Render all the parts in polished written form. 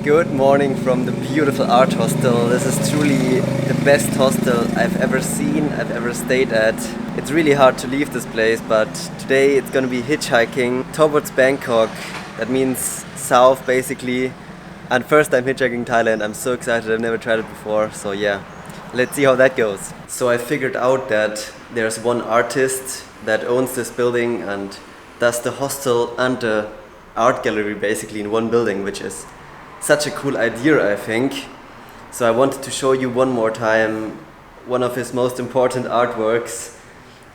Good morning from the beautiful art hostel. This is truly the best hostel I've ever seen, I've ever stayed at. It's really hard to leave this place, but today it's gonna be hitchhiking towards Bangkok. That means south basically. And first time hitchhiking Thailand. I'm so excited, I've never tried it before. So yeah, let's see how that goes. So I figured out that there's one artist that owns this building and does the hostel and the art gallery basically in one building, which is such a cool idea, I think. So I wanted to show you one more time one of his most important artworks,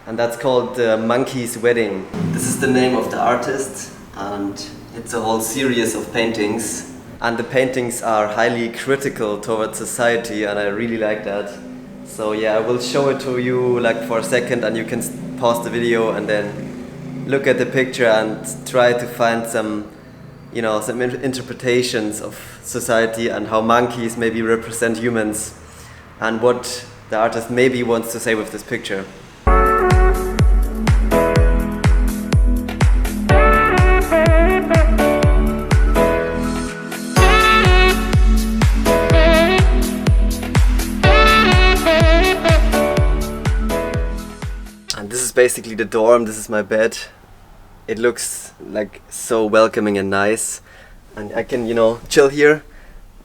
and that's called The Monkey's Wedding. This is the name of the artist, and it's a whole series of paintings. And the paintings are highly critical towards society, and I really like that. So yeah, I will show it to you like for a second, and you can pause the video and then look at the picture and try to find some, you know, some interpretations of society and how monkeys maybe represent humans and what the artist maybe wants to say with this picture. And this is basically the dorm, this is my bed. It looks like so welcoming and nice, and I can, you know, chill here,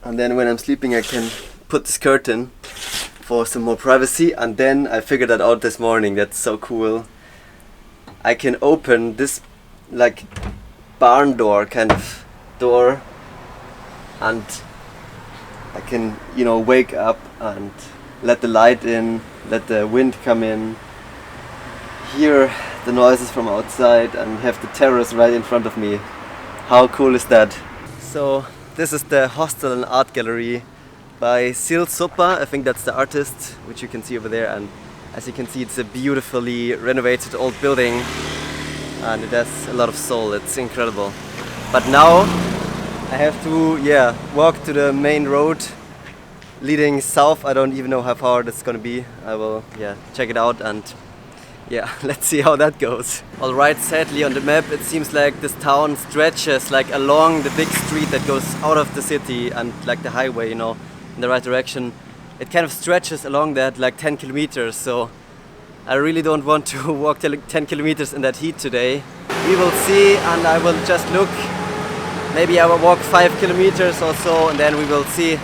and then when I'm sleeping I can put this curtain for some more privacy. And then I figured that out this morning. That's so cool. I can open this like barn door kind of door, and I can, you know, wake up and let the light in, let the wind come in, hear the noises from outside and have the terrace right in front of me. How cool is that? So this is the hostel and art gallery by Sil Sopa. I think that's the artist, which you can see over there, and as you can see it's a beautifully renovated old building and it has a lot of soul. It's incredible. But now I have to walk to the main road leading south. I don't even know how far that's gonna be. I will check it out, and let's see how that goes. Alright, sadly on the map it seems like this town stretches like along the big street that goes out of the city, and like the highway, you know, in the right direction. It kind of stretches along that like 10 kilometers, so I really don't want to walk 10 kilometers in that heat today. We will see, and I will just look. Maybe I will walk 5 kilometers or so, and then we will see.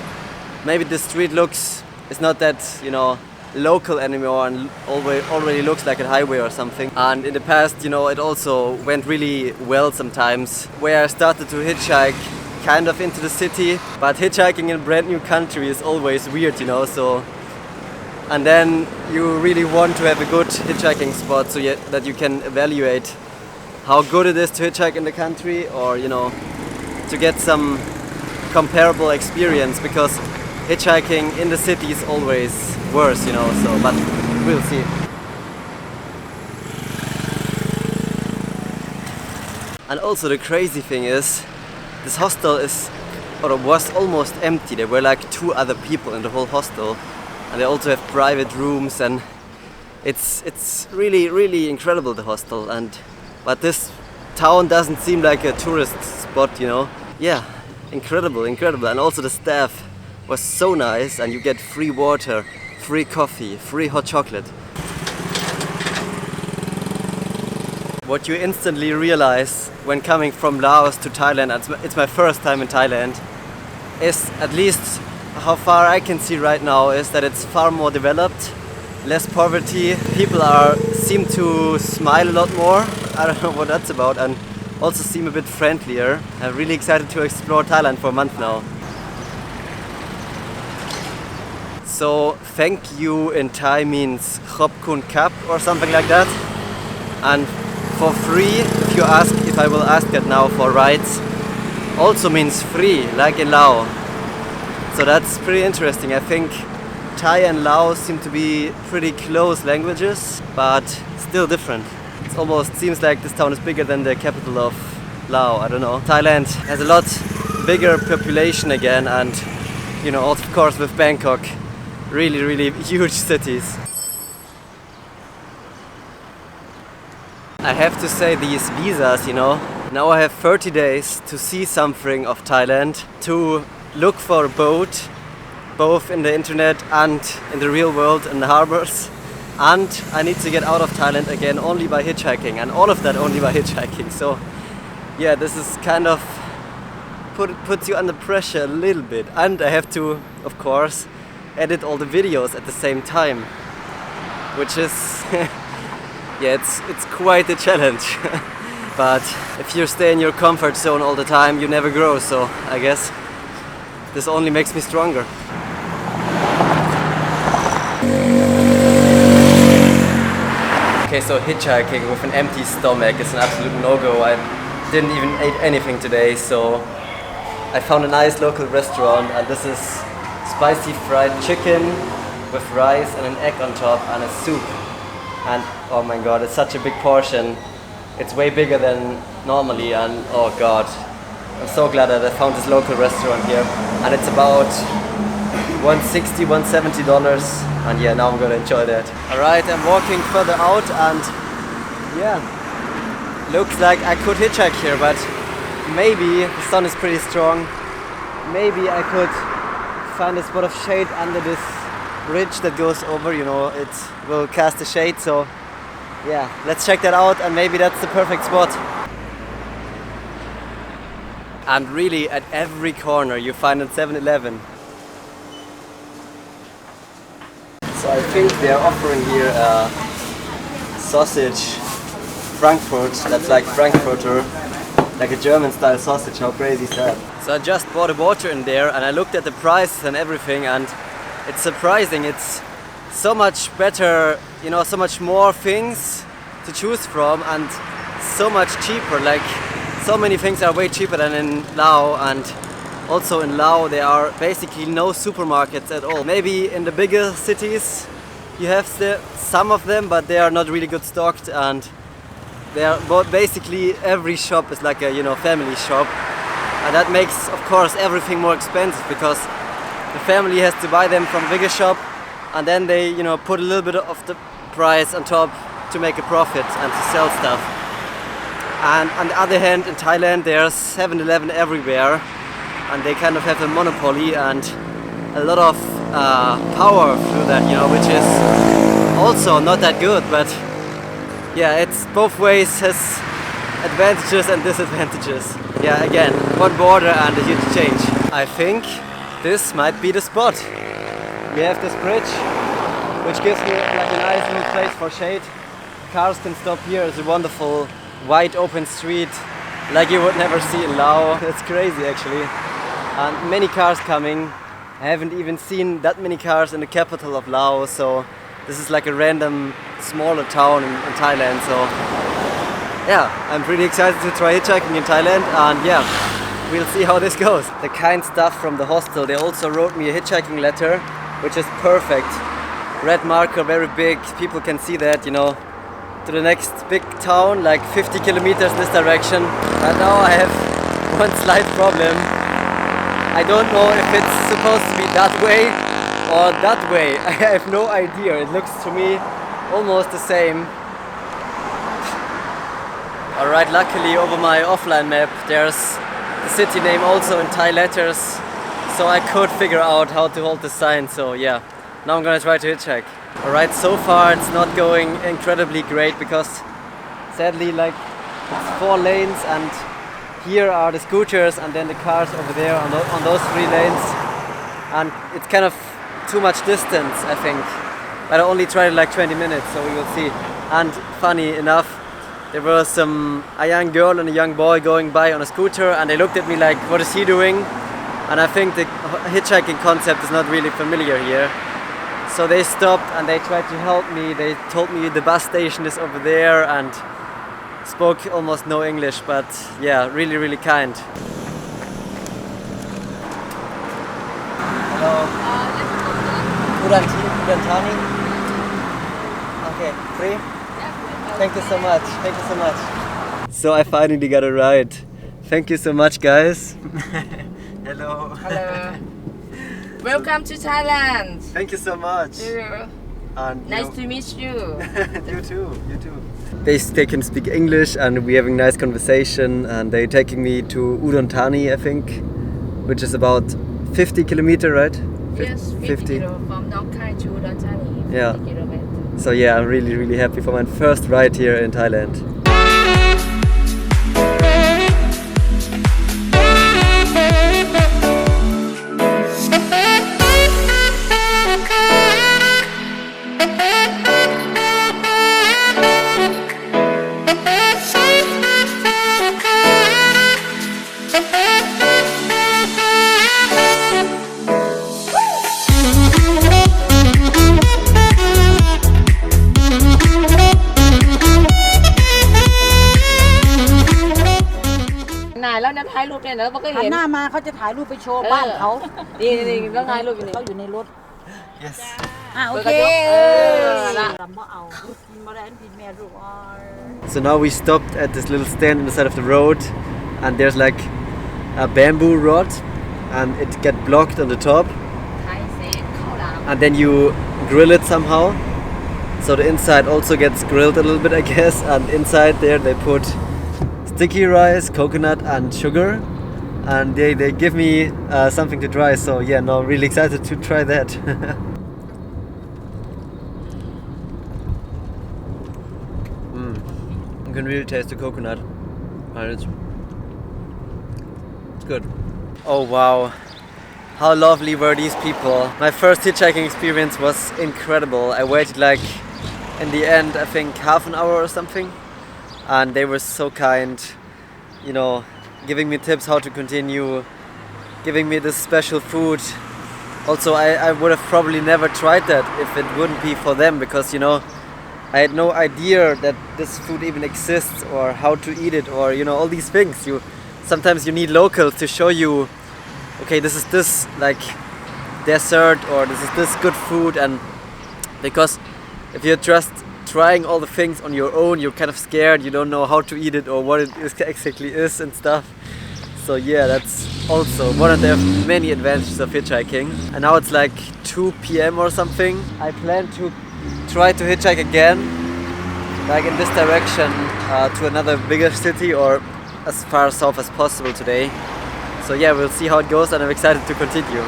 Maybe the street it's not that, you know, local anymore and already looks like a highway or something. And in the past, you know, it also went really well sometimes, where I started to hitchhike kind of into the city, but hitchhiking in a brand new country is always weird, you know, so. And then you really want to have a good hitchhiking spot so that you can evaluate how good it is to hitchhike in the country, or, you know, to get some comparable experience, because hitchhiking in the city is always worse, you know, so, but we'll see. And also the crazy thing is, this hostel was almost empty. There were like 2 other people in the whole hostel, and they also have private rooms, and it's really incredible, the hostel. But this town doesn't seem like a tourist spot, you know. Yeah, incredible, and also the staff was so nice, and you get free water, free coffee, free hot chocolate. What you instantly realize when coming from Laos to Thailand, and it's my first time in Thailand, is, at least how far I can see right now, is that it's far more developed, less poverty, people seem to smile a lot more. I don't know what that's about, and also seem a bit friendlier. I'm really excited to explore Thailand for a month now. So thank you in Thai means khop kun kap or something like that. And for free, if I will ask that now for rides, also means free, like in Lao. So that's pretty interesting. I think Thai and Lao seem to be pretty close languages, but still different. It almost seems like this town is bigger than the capital of Lao, I don't know. Thailand has a lot bigger population again, and, you know, of course with Bangkok, really huge cities. I have to say, these visas, you know, now I have 30 days to see something of Thailand, to look for a boat, both in the internet and in the real world in the harbors. And I need to get out of Thailand again only by hitchhiking, and all of that only by hitchhiking. So yeah, this is kind of puts you under pressure a little bit. And I have to, of course, edit all the videos at the same time, which is yeah, it's quite a challenge. But if you stay in your comfort zone all the time, you never grow, so I guess this only makes me stronger. Okay, so hitchhiking with an empty stomach is an absolute no-go. I didn't even eat anything today, so I found a nice local restaurant, and this is spicy fried chicken with rice and an egg on top and a soup. And oh my god, it's such a big portion. It's way bigger than normally, and oh god, I'm so glad that I found this local restaurant here. And it's about $160, $170, and yeah, now I'm gonna enjoy that. Alright, I'm walking further out, and yeah, looks like I could hitchhike here, but maybe the sun is pretty strong. Maybe I could find a spot of shade under this bridge that goes over, you know, it will cast a shade, so yeah, let's check that out, and maybe that's the perfect spot. And really, at every corner you find a 7-Eleven. So I think they are offering here a sausage Frankfurt, that's like Frankfurter, like a German style sausage. How crazy is that? So I just bought a water in there, and I looked at the prices and everything, and it's surprising. It's so much better, you know, so much more things to choose from and so much cheaper. Like, so many things are way cheaper than in Laos, and also in Laos there are basically no supermarkets at all. Maybe in the bigger cities you have some of them, but they are not really good stocked, and they are basically every shop is like a, you know, family shop, and that makes of course everything more expensive because the family has to buy them from a bigger shop, and then they, you know, put a little bit of the price on top to make a profit and to sell stuff. And on the other hand, in Thailand there's 7-Eleven everywhere, and they kind of have a monopoly and a lot of power through that, you know, which is also not that good. But yeah, it's both ways, has advantages and disadvantages. Yeah, again, one border and a huge change. I think this might be the spot. We have this bridge, which gives me like a nice little place for shade. Cars can stop here. It's a wonderful wide open street like you would never see in Laos. It's crazy actually. And many cars coming. I haven't even seen that many cars in the capital of Laos, so this is like a random smaller town in Thailand. So yeah, I'm pretty excited to try hitchhiking in Thailand, and yeah, we'll see how this goes. The kind stuff from the hostel, they also wrote me a hitchhiking letter, which is perfect. Red marker, very big, people can see that, you know, to the next big town, like 50 kilometers this direction. And now I have one slight problem. I don't know if it's supposed to be that way or that way. I have no idea. It looks to me almost the same. Alright, luckily over my offline map there's the city name also in Thai letters, so I could figure out how to hold the sign. So yeah, now I'm gonna try to hitchhike. Alright, so far it's not going incredibly great because sadly, like, it's 4 lanes, and here are the scooters and then the cars over there on those 3 lanes, and it's kind of too much distance, I think. But I only tried like 20 minutes, so we will see. And funny enough, there was a young girl and a young boy going by on a scooter, and they looked at me like, what is he doing? And I think the hitchhiking concept is not really familiar here. So they stopped and they tried to help me. They told me the bus station is over there and spoke almost no English, but yeah, really, really kind. Hello. Udantani? Okay, free? Thank you so much. Thank you so much. So I finally got a ride. Thank you so much, guys. Hello. Hello. Welcome to Thailand. Thank you so much. And, nice to meet you. You too. You too. They can speak English, and we're having a nice conversation. And they're taking me to Udon Thani, I think, which is about 50 kilometer, right? Yes, 50 kilo from Nong Khai to Dantani. Yeah. 50 kilometers. So yeah, I'm really happy for my first ride here in Thailand.แล้วเนี่ยถ่ายรูปเนี่ยแล้วมันก็ หัน เห็น หน้ามาเขาจะถ่ายรูปไปโชว์บ้านเขา นี่ต้องถ่ายรูปอยู่นี่ เขาอยู่ในรถ Yes. โอเค ละ ลำบ่เอากินบ่ได้กินแม่ลูก So now we stopped at this little stand on the side of the road, and there's like a bamboo rod, and it get blocked on the top, ถ่ายเสร็จเข้าหลัง and then you grill it somehow. So the inside also gets grilled a little bit, I guess. And inside there they put sticky rice, coconut, and sugar, and they give me something to try. So yeah, no, I'm really excited to try that. You can really taste the coconut, and it's good. Oh wow, how lovely were these people. My first hitchhiking experience was incredible. I waited like, in the end, I think half an hour or something, and they were so kind, you know, giving me tips how to continue, giving me this special food. Also, I would have probably never tried that if it wouldn't be for them, because, you know, I had no idea that this food even exists, or how to eat it, or, you know, all these things. Sometimes you need locals to show you, okay, this is this like dessert, or this is this good food. And because if you're just trying all the things on your own, you're kind of scared, you don't know how to eat it or what it exactly is and stuff. So yeah, that's also one of the many advantages of hitchhiking. And now it's like 2 p.m. or something. I plan to try to hitchhike again, like in this direction, to another bigger city, or as far south as possible today. So yeah, we'll see how it goes, and I'm excited to continue.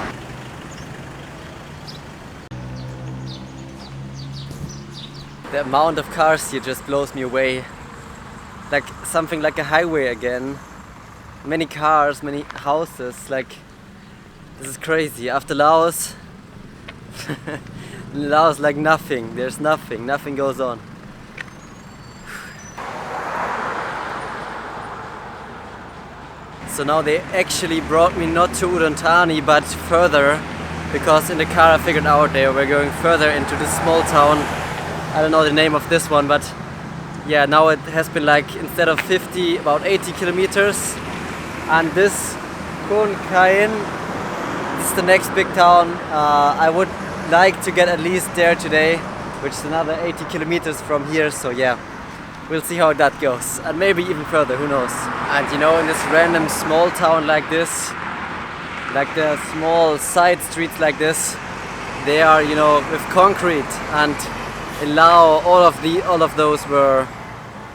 The amount of cars here just blows me away. Like something like a highway again. Many cars, many houses, like this is crazy. After Laos, Laos like nothing, there's nothing goes on. So now they actually brought me not to Udon Thani but further, because in the car I figured out they were going further into this small town. I don't know the name of this one, but yeah, now it has been like, instead of 50, about 80 kilometers. And this Khon Kaen, this is the next big town. I would like to get at least there today, which is another 80 kilometers from here. So yeah, we'll see how that goes, and maybe even further, who knows. And you know, in this random small town like this, like the small side streets like this, they are, you know, with concrete. And in Laos, all of those were,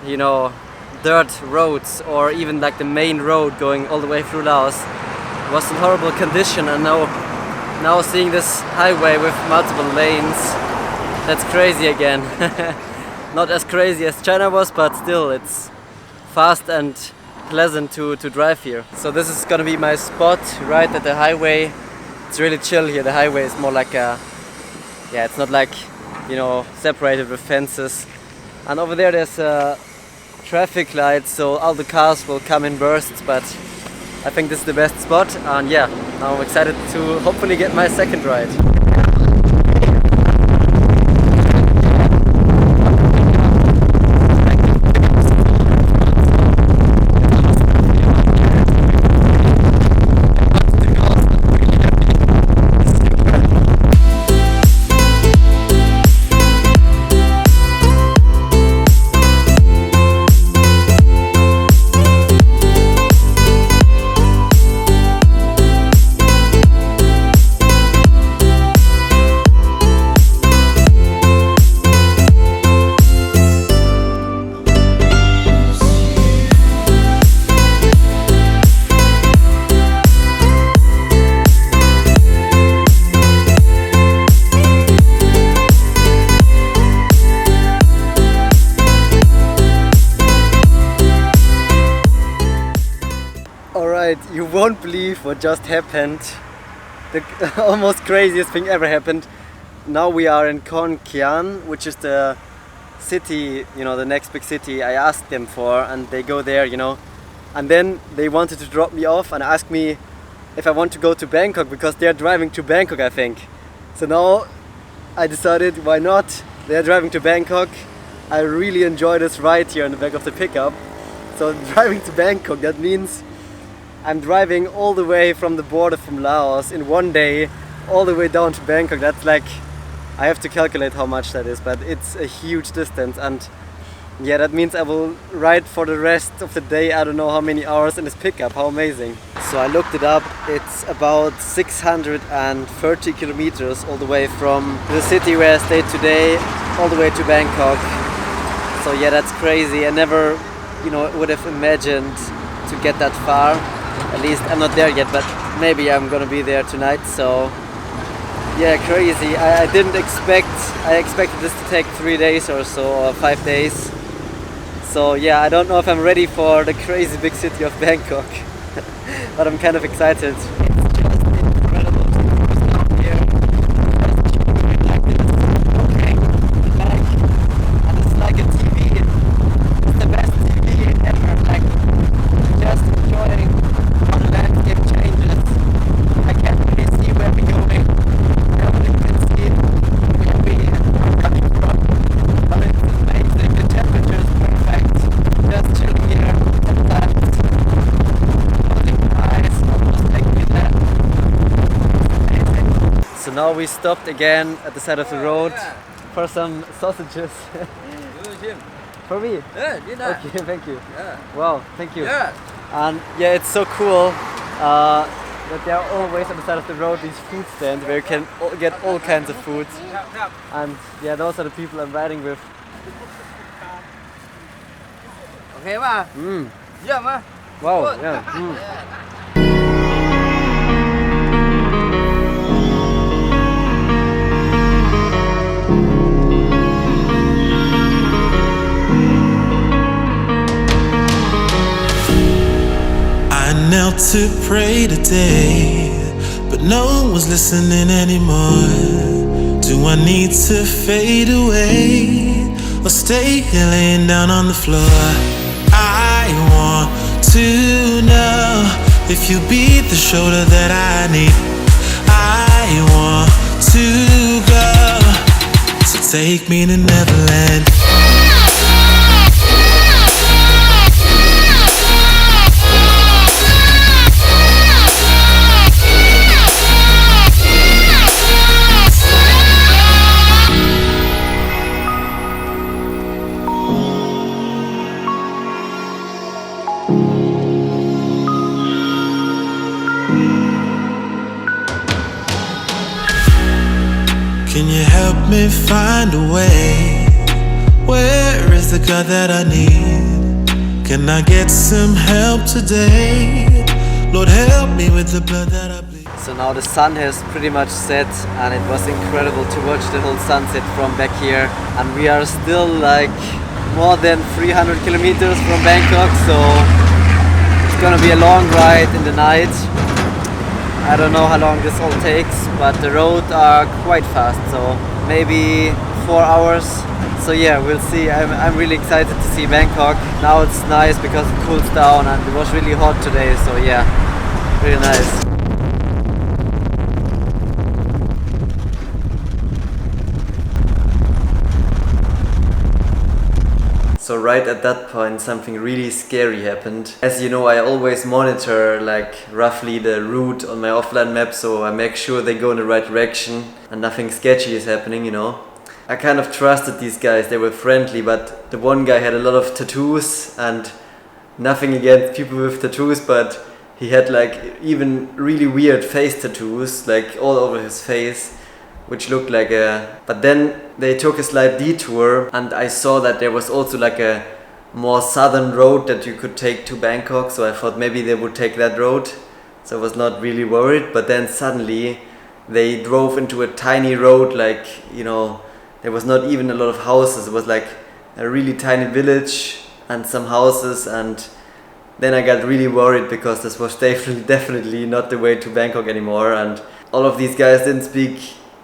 you know, dirt roads, or even like the main road going all the way through Laos was in horrible condition. And now seeing this highway with multiple lanes, that's crazy again. Not as crazy as China was, but still it's fast and pleasant to drive here. So this is gonna be my spot right at the highway. It's really chill here. The highway is more like a, yeah, it's not like, you know, separated with fences. And over there's a traffic light, so all the cars will come in bursts, but I think this is the best spot. And yeah, now I'm excited to hopefully get my second ride. Alright, you won't believe what just happened. The almost craziest thing ever happened. Now we are in Khon Kaen, which is the city, you know, the next big city I asked them for, and they go there, you know. And then they wanted to drop me off and ask me if I want to go to Bangkok, because they're driving to Bangkok, I think. So now I decided, why not? They're driving to Bangkok. I really enjoy this ride here in the back of the pickup. So driving to Bangkok, that means I'm driving all the way from the border from Laos in one day, all the way down to Bangkok. That's like, I have to calculate how much that is, but it's a huge distance. And yeah, that means I will ride for the rest of the day, I don't know how many hours in this pickup. How amazing. So I looked it up. It's about 630 kilometers all the way from the city where I stayed today all the way to Bangkok. So yeah, that's crazy. I never, you know, would have imagined to get that far. At least I'm not there yet, but maybe I'm gonna be there tonight. So yeah, crazy. I didn't expect, I expected this to take 3 days or so, or 5 days. So yeah, I don't know if I'm ready for the crazy big city of Bangkok, but I'm kind of excited. It's just incredible to stop here. Like this. Okay, and it's like a TV. It's the best TV ever. Like, just enjoying how the landscape changes. I can't really see where we're going. I only can see where we are coming from. But it's amazing. The temperature is perfect. Just chilling here at that. Closing my eyes, almost take me there. Amazing. So now we stopped again at the side of the road for some sausages. For me? Okay, thank you. Wow, thank you. And yeah, it's so cool that there are always on the side of the road these food stands where you can get all kinds of food. And yeah, those are the people I'm riding with. Okay mà? Dạ mà. Wow, yeah. I knelt to pray today, but no one's listening anymore. Do I need to fade away or stay here laying down on the floor? I want to know if you be the shoulder that I need. I want to go, so take me to Neverland. Can you help me find a way? Where is the God that I need? Can I get some help today? Lord, help me with the blood that I bleed. So now the sun has pretty much set, and it was incredible to watch the whole sunset from back here. And we are still like more than 300 kilometers from Bangkok, so it's gonna be a long ride in the night. I don't know how long this all takes, but the roads are quite fast, so maybe 4 hours. So yeah, we'll see. I'm really excited to see Bangkok. Now it's nice because it cools down, and it was really hot today, so yeah, really nice. So right at that point something really scary happened. As you know, I always monitor like roughly the route on my offline map, so I make sure they go in the right direction and nothing sketchy is happening, you know. I kind of trusted these guys, they were friendly, but the one guy had a lot of tattoos, and nothing against people with tattoos, but he had like even really weird face tattoos, like all over his face, which looked like a... But then they took a slight detour, and I saw that there was also like a more southern road that you could take to Bangkok, so I thought maybe they would take that road, so I was not really worried. But then suddenly they drove into a tiny road, like, you know, there was not even a lot of houses. It was like a really tiny village and some houses, and then I got really worried because this was definitely not the way to Bangkok anymore, and all of these guys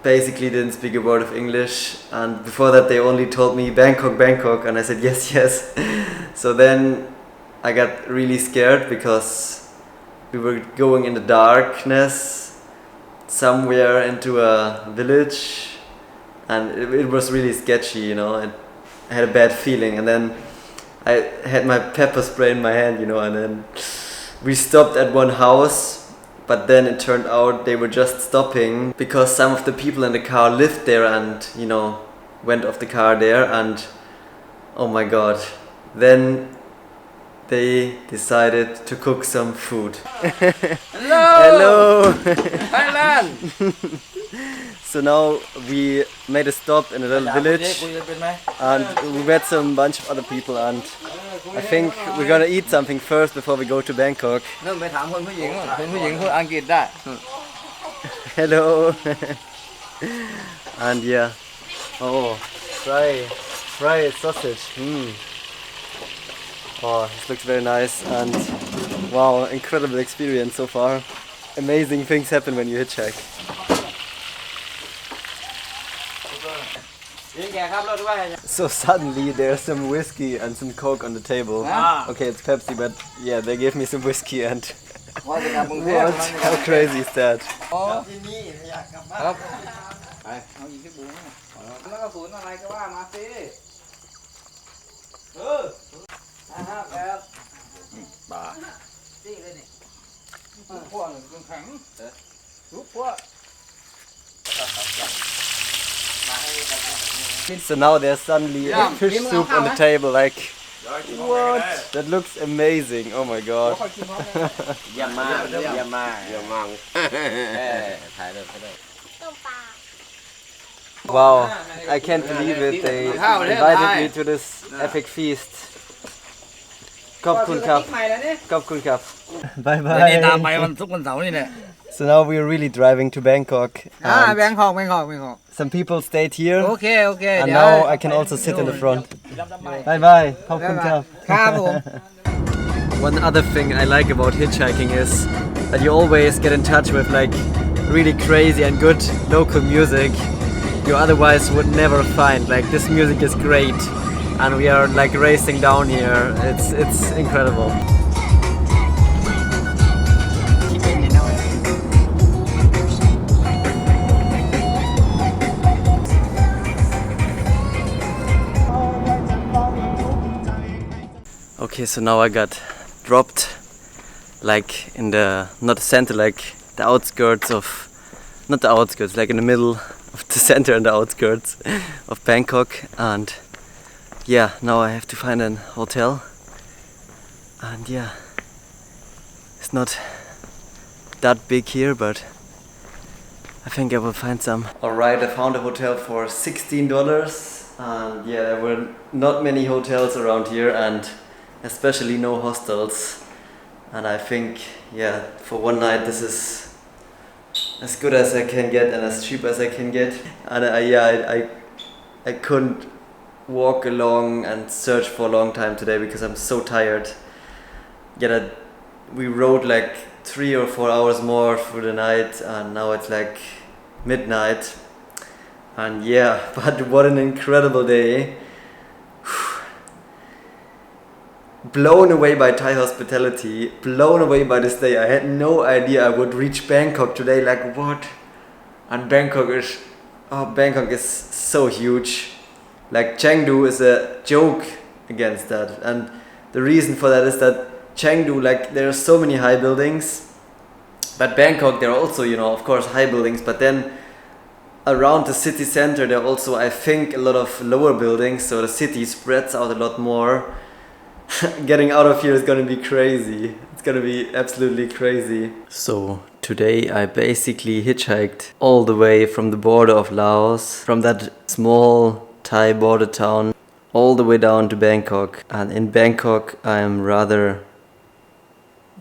basically didn't speak a word of English, and before that they only told me Bangkok, Bangkok, and I said yes. So then I got really scared because we were going in the darkness somewhere into a village, and it was really sketchy, you know. I had a bad feeling, and then I had my pepper spray in my hand, you know, and then we stopped at one house, but then it turned out they were just stopping because some of the people in the car lived there and, you know, went off the car there, and oh my god, then they decided to cook some food. Hello! Hello! Thailand! So now we made a stop in a little village and we met some bunch of other people, and I think we're gonna eat something first before we go to Bangkok. เริ่มไปถามคนผู้หญิงก่อนคนผู้หญิงพูดอังกฤษได้ Hello! And yeah, oh, fry sausage. Oh, this looks very nice, and wow, incredible experience so far. Amazing things happen when you hitchhike. ยิงแกครับรถด้วย So suddenly there's some whiskey and some coke on the table. Okay, it's Pepsi, but yeah, they gave me some whiskey and ว่าจะกลับกรุงเทพ what? How crazy is that? ที่นี่อยากกลับบ้านครับไปเอาอีกที่บุ้งแล้วก็ศูนย์อะไรก็ว่ามาสิแบบบ้าจี้เลยนี่พวกหนึ่งแข็งทุกพวก So now there's suddenly a fish soup on the table, like what? That looks amazing, oh my god. เยี่ยมมากเยี่ยมมากเยี่ยมมากถ่ายเลยถ่ายเลย Wow, I can't believe it, they invited me to this epic feast. ขอบคุณครับ ขอบคุณครับ Bye นี่ตามไป bye. วันทุกวันเสาร์นี่แหละ So now we're really driving to Bangkok. แบงคอก Some people stayed here. โอเค And now I can also sit in the front. Bye bye. ขอบคุณครับ ครับผม One other thing I like about hitchhiking is that you always get in touch with like really crazy and good local music you otherwise would never find. Like this music is great, and we are like racing down here. It's incredible. Okay, so now I got dropped like in the, not the center, like the outskirts of, not the outskirts, like in the middle of the center and the outskirts of Bangkok, and yeah, now I have to find an hotel, and yeah, it's not that big here, but I think I will find some. Alright, I found a hotel for $16, and yeah, there were not many hotels around here, and especially no hostels, and I think, yeah, for one night this is as good as I can get and as cheap as I can get. And I couldn't walk along and search for a long time today because I'm so tired. Yet we rode like 3 or 4 hours more through the night, and now it's like midnight, and yeah, but what an incredible day. Blown away by Thai hospitality, blown away by this day. I had no idea I would reach Bangkok today, like what? And Bangkok is so huge. Like Chengdu is a joke against that, and the reason for that is that Chengdu, like there are so many high buildings, but Bangkok there are also, you know, of course high buildings, but then around the city center there are also, I think, a lot of lower buildings, so the city spreads out a lot more. Getting out of here is gonna be crazy. It's gonna be absolutely crazy. So today I basically hitchhiked all the way from the border of Laos, from that small Thai border town, all the way down to Bangkok. And in Bangkok I am rather,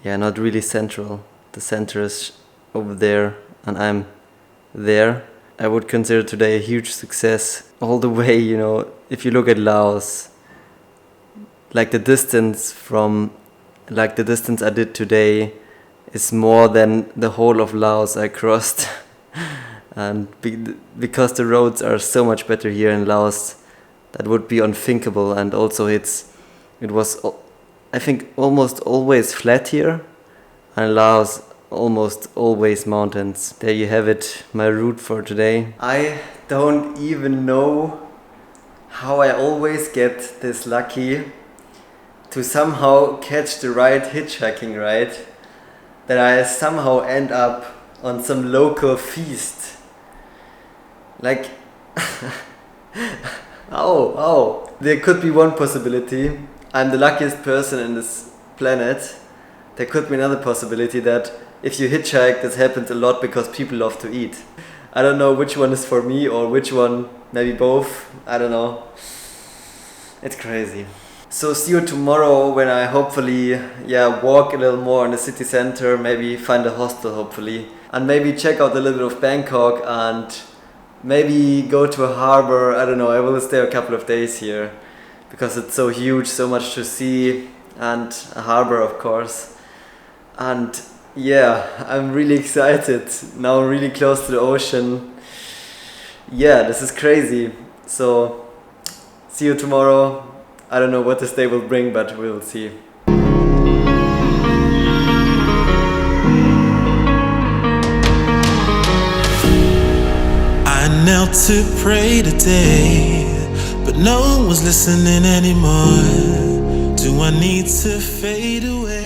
not really central. The center is over there and I'm there. I would consider today a huge success. All the way, you know, if you look at Laos, like the distance from like the distance I did today is more than the whole of Laos I crossed. And because the roads are so much better here in Laos, that would be unthinkable. And also it was, I think, almost always flat here, and Laos almost always mountains. There you have it, my route for today. I don't even know how I always get this lucky to somehow catch the right hitchhiking ride, that I somehow end up on some local feast. Like, oh, there could be one possibility. I'm the luckiest person in this planet. There could be another possibility that if you hitchhike, this happens a lot because people love to eat. I don't know which one is for me or which one, maybe both, I don't know. It's crazy. So see you tomorrow when I hopefully walk a little more in the city center, maybe find a hostel hopefully, and maybe check out a little bit of Bangkok and maybe go to a harbor. I don't know, I will stay a couple of days here because it's so huge, so much to see, and a harbor of course. And yeah, I'm really excited. Now I'm really close to the ocean. Yeah, this is crazy. So see you tomorrow. I don't know what this day will bring, but we'll see. I knelt to pray today, but no one's listening anymore. Do I need to fade away?